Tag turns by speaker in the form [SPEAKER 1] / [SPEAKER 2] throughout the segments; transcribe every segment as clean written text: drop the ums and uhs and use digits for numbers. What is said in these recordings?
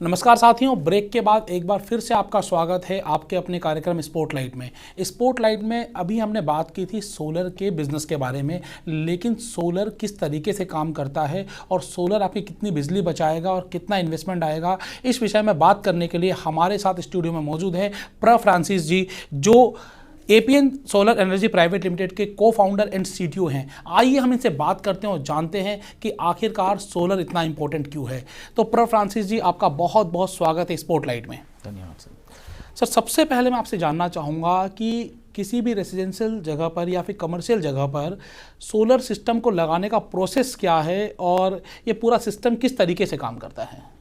[SPEAKER 1] नमस्कार साथियों, ब्रेक के बाद एक बार फिर से आपका स्वागत है आपके अपने कार्यक्रम स्पॉटलाइट में। स्पॉटलाइट में अभी हमने बात की थी सोलर के बिजनेस के बारे में, लेकिन सोलर किस तरीके से काम करता है और सोलर आपकी कितनी बिजली बचाएगा और कितना इन्वेस्टमेंट आएगा, इस विषय में बात करने के लिए हमारे साथ स्टूडियो में मौजूद है प्र फ्रांसिस जी, जो APN solar energy private limited के को फाउंडर एंड सीटीओ हैं। आइए हम इनसे बात करते हैं और जानते हैं कि आखिरकार सोलर इतना इंपॉर्टेंट क्यों है। तो प्र फ्रांसिस जी, आपका बहुत बहुत स्वागत है स्पॉटलाइट में।
[SPEAKER 2] धन्यवाद सर।
[SPEAKER 1] सर, सबसे पहले मैं आपसे जानना चाहूँगा कि किसी भी रेजिडेंशियल जगह पर या फिर कमर्शियल जगह पर सोलर सिस्टम को लगाने का प्रोसेस क्या है और ये पूरा सिस्टम किस तरीके से काम करता है।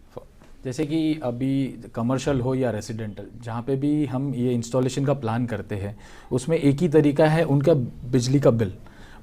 [SPEAKER 2] जैसे कि अभी कमर्शियल हो या रेसिडेंटल, जहाँ पे भी हम ये इंस्टॉलेशन का प्लान करते हैं, उसमें एक ही तरीका है उनका बिजली का बिल।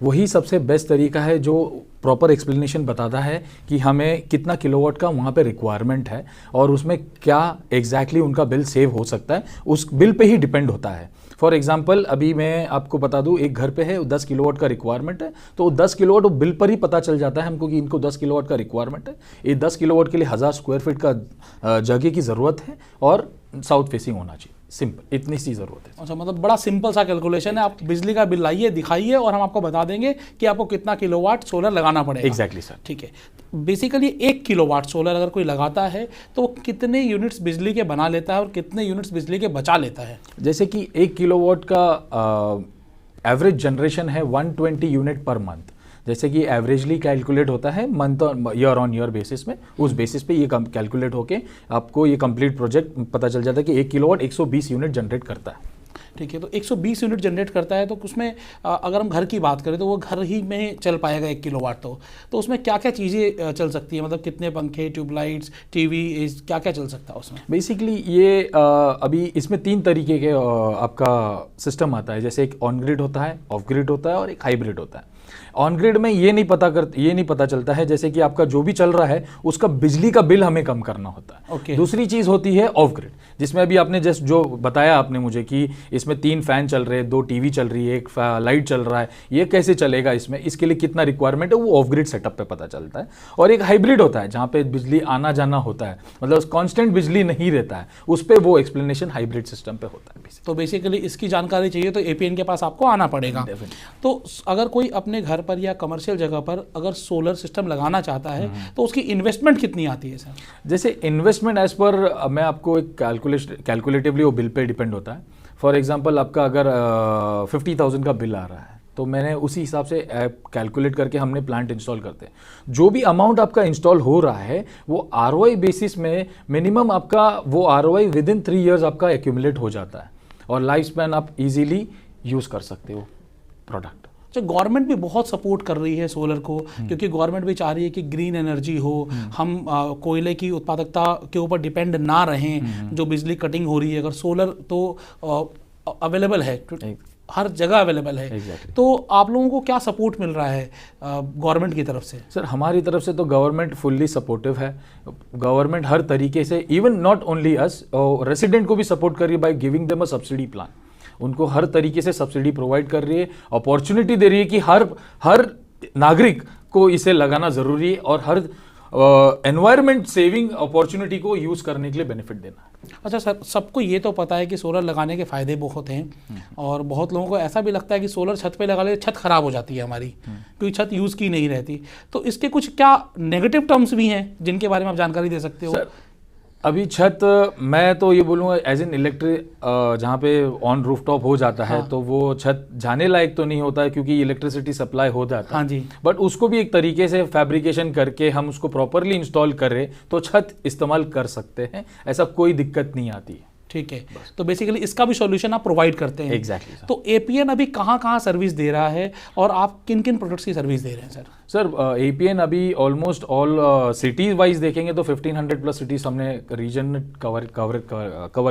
[SPEAKER 2] वही सबसे बेस्ट तरीका है जो प्रॉपर एक्सप्लेनेशन बताता है कि हमें कितना किलोवाट का वहाँ पे रिक्वायरमेंट है और उसमें क्या एग्जैक्टली उनका बिल सेव हो सकता है, उस बिल पे ही डिपेंड होता है। फॉर एग्जांपल, अभी मैं आपको बता दूं, एक घर पे है 10 किलोवाट का रिक्वायरमेंट है, तो 10 किलोवाट बिल पर ही पता चल जाता है हमको कि इनको 10 किलोवाट का रिक्वायरमेंट है। ये 10 किलोवाट के लिए 1000 स्क्वायर फीट का जगह की ज़रूरत है और साउथ फेसिंग होना चाहिए। सिंपल, इतनी सी ज़रूरत है।
[SPEAKER 1] अच्छा, मतलब बड़ा सिंपल सा कैलकुलेशन है। आप बिजली का बिल लाइए, दिखाइए और हम आपको बता देंगे कि आपको कितना किलोवाट सोलर लगाना पड़ेगा।
[SPEAKER 2] Exactly sir.
[SPEAKER 1] ठीक है। बेसिकली 1 किलोवाट सोलर अगर कोई लगाता है तो वो कितने यूनिट्स बिजली के बना लेता है और कितने यूनिट्स बिजली के बचा लेता है।
[SPEAKER 2] जैसे कि 1 किलोवाट का एवरेज जनरेशन है 120 यूनिट पर मंथ। जैसे कि एवरेजली कैलकुलेट होता है मंथ और ईयर ऑन ईयर बेसिस में, उस बेसिस पे ये कैलकुलेट होके आपको ये कंप्लीट प्रोजेक्ट पता चल जाता है कि 1 किलोवाट 120 यूनिट जनरेट करता है।
[SPEAKER 1] ठीक है, तो 120 यूनिट जनरेट करता है, तो उसमें अगर हम घर की बात करें तो वो घर ही में चल पाएगा 1 किलोवाट। तो उसमें क्या क्या चीज़ें चल सकती है, मतलब कितने पंखे, ट्यूबलाइट्स, टीवी, क्या क्या चल सकता है उसमें।
[SPEAKER 2] बेसिकली ये अभी इसमें 3 तरीके के आपका सिस्टम आता है। जैसे एक ऑन ग्रिड होता है, ऑफ ग्रिड होता है और एक हाइब्रिड होता है। ऑन ग्रिड में ये नहीं पता चलता है जैसे कि आपका जो भी चल रहा है उसका बिजली का बिल हमें कम करना होता है।
[SPEAKER 1] Okay.
[SPEAKER 2] दूसरी चीज होती है ऑफ ग्रिड, जिसमें अभी आपने जस्ट जो बताया आपने मुझे कि इसमें 3 फैन चल रहे हैं, 2 टीवी चल रही है, एक लाइट चल रहा है, ये कैसे चलेगा, इसमें इसके लिए कितना रिक्वायरमेंट है, वो ऑफ ग्रिड सेटअप पे पता चलता है। और एक हाइब्रिड होता है जहाँ पे बिजली आना जाना होता है, मतलब कॉन्स्टेंट बिजली नहीं रहता है, उस पर वो एक्सप्लेनेशन हाइब्रिड सिस्टम पे होता है।
[SPEAKER 1] तो बेसिकली इसकी जानकारी चाहिए तो एपीएन के पास आपको आना पड़ेगा। तो अगर कोई अपने घर पर या कमर्शियल जगह पर अगर सोलर सिस्टम लगाना चाहता है तो उसकी इन्वेस्टमेंट कितनी आती है सर।
[SPEAKER 2] जैसे इन्वेस्टमेंट एज पर मैं आपको एक कैलकुलेटिवली वो बिल पे डिपेंड होता है। फॉर एग्जांपल, आपका अगर 50,000 का बिल आ रहा है तो मैंने उसी हिसाब से कैलकुलेट करके हमने प्लांट इंस्टॉल करते हैं। जो भी अमाउंट आपका इंस्टॉल हो रहा है वो आरओआई बेसिस में मिनिमम आपका वो आरओआई विद इन 3 ईयर्स आपका एक्यूमुलेट हो जाता है और लाइफ स्पैन आप इजीली यूज कर सकते हो प्रोडक्ट।
[SPEAKER 1] तो गवर्नमेंट भी बहुत सपोर्ट कर रही है सोलर को, क्योंकि गवर्नमेंट भी चाह रही है कि ग्रीन एनर्जी हो, हम कोयले की उत्पादकता के ऊपर डिपेंड ना रहें। जो बिजली कटिंग हो रही है, अगर सोलर तो अवेलेबल है, हर जगह अवेलेबल है।
[SPEAKER 2] Exactly.
[SPEAKER 1] तो आप लोगों को क्या सपोर्ट मिल रहा है गवर्नमेंट की तरफ से।
[SPEAKER 2] सर, हमारी तरफ से तो गवर्नमेंट फुल्ली सपोर्टिव है। गवर्नमेंट हर तरीके से, even not only us, resident को भी सपोर्ट कर रही है by giving them a subsidy plan. उनको हर तरीके से सब्सिडी प्रोवाइड कर रही है, अपॉर्चुनिटी दे रही है कि हर नागरिक को इसे लगाना जरूरी है और हर एनवायरमेंट सेविंग अपॉर्चुनिटी को यूज करने के लिए बेनिफिट देना है।
[SPEAKER 1] अच्छा सर, सबको ये तो पता है कि सोलर लगाने के फ़ायदे बहुत हैं और बहुत लोगों को ऐसा भी लगता है कि सोलर छत पे लगा ले छत खराब हो जाती है हमारी, क्योंकि छत यूज़ की नहीं रहती। तो इसके कुछ क्या नेगेटिव टर्म्स भी हैं जिनके बारे में आप जानकारी दे सकते हो।
[SPEAKER 2] सर, अभी छत, मैं तो ये बोलूँगा एज एन इलेक्ट्रिक, जहाँ पे ऑन रूफटॉप हो जाता है तो वो छत जाने लायक तो नहीं होता है क्योंकि इलेक्ट्रिसिटी सप्लाई हो जाता है।
[SPEAKER 1] हाँ जी।
[SPEAKER 2] बट उसको भी एक तरीके से फैब्रिकेशन करके हम उसको प्रॉपरली इंस्टॉल करें तो छत इस्तेमाल कर सकते हैं, ऐसा कोई दिक्कत नहीं आती है।
[SPEAKER 1] ठीक है, तो बेसिकली इसका भी सॉल्यूशन आप प्रोवाइड करते हैं।
[SPEAKER 2] एग्जैक्टली।
[SPEAKER 1] तो एपीएन अभी कहाँ कहाँ सर्विस दे रहा है और आप किन किन प्रोडक्ट्स की सर्विस दे रहे हैं सर।
[SPEAKER 2] सर, एपीएन अभी ऑलमोस्ट ऑल सिटीज वाइज देखेंगे तो 1500 प्लस सिटीज हमने रीजन कवर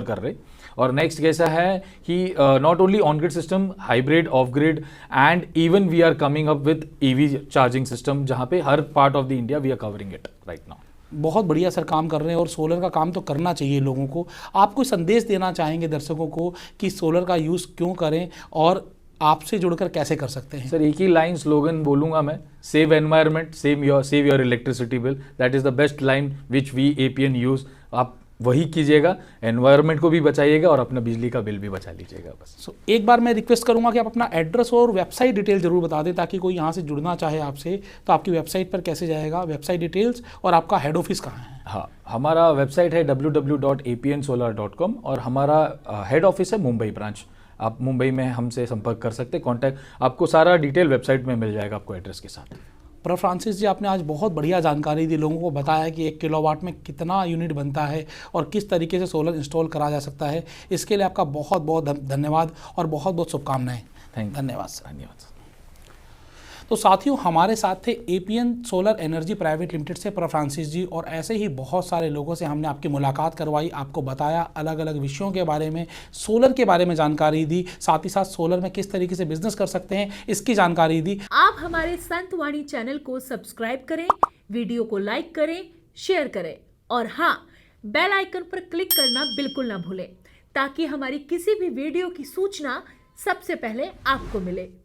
[SPEAKER 2] कर रहे। और नेक्स्ट कैसा है कि not only on grid system, hybrid, off grid and even we are coming up with EV charging system, जहाँ पे हर part of the India we are covering it right now.
[SPEAKER 1] बहुत बढ़िया सर काम कर रहे हैं और सोलर का काम तो करना चाहिए लोगों को। आप कोई संदेश देना चाहेंगे दर्शकों को कि सोलर का यूज़ क्यों करें और आपसे जुड़कर कैसे कर सकते हैं।
[SPEAKER 2] सर, एक ही लाइन स्लोगन बोलूंगा मैं, save environment, save your electricity bill. That is the best line which we APN use आप वही कीजिएगा, एनवायरनमेंट को भी बचाइएगा और अपना बिजली का बिल भी बचा लीजिएगा बस।
[SPEAKER 1] एक बार मैं रिक्वेस्ट करूंगा कि आप अपना एड्रेस और वेबसाइट डिटेल जरूर बता दें, ताकि कोई यहाँ से जुड़ना चाहे आपसे तो आपकी वेबसाइट पर कैसे जाएगा, वेबसाइट डिटेल्स, और आपका हेड ऑफिस कहाँ है?
[SPEAKER 2] हाँ, हमारा वेबसाइट है www.apnsolar.com और हमारा हेड ऑफिस है मुंबई ब्रांच। आप मुंबई में हमसे संपर्क कर सकते हैं, कॉन्टैक्ट आपको सारा डिटेल वेबसाइट में मिल जाएगा आपको एड्रेस के साथ।
[SPEAKER 1] प्रो फ्रांसिस जी, आपने आज बहुत बढ़िया जानकारी दी, लोगों को बताया कि 1 किलोवाट में कितना यूनिट बनता है और किस तरीके से सोलर इंस्टॉल करा जा सकता है। इसके लिए आपका बहुत बहुत धन्यवाद और बहुत बहुत शुभकामनाएं। धन्यवाद सर।
[SPEAKER 2] धन्यवाद।
[SPEAKER 1] तो साथियों, हमारे साथ थे APN solar energy private limited से प्रो फ्रांसिस जी, और ऐसे ही बहुत सारे लोगों से हमने आपकी मुलाकात करवाई, आपको बताया अलग अलग विषयों के बारे में, सोलर के बारे में जानकारी दी, साथ ही साथ सोलर में किस तरीके से बिजनेस कर सकते हैं इसकी जानकारी दी।
[SPEAKER 3] आप हमारे संत वाणी चैनल को सब्सक्राइब करें, वीडियो को लाइक करें, शेयर करें और हाँ, बेल आइकन पर क्लिक करना बिल्कुल ना भूलें, ताकि हमारी किसी भी वीडियो की सूचना सबसे पहले आपको मिले।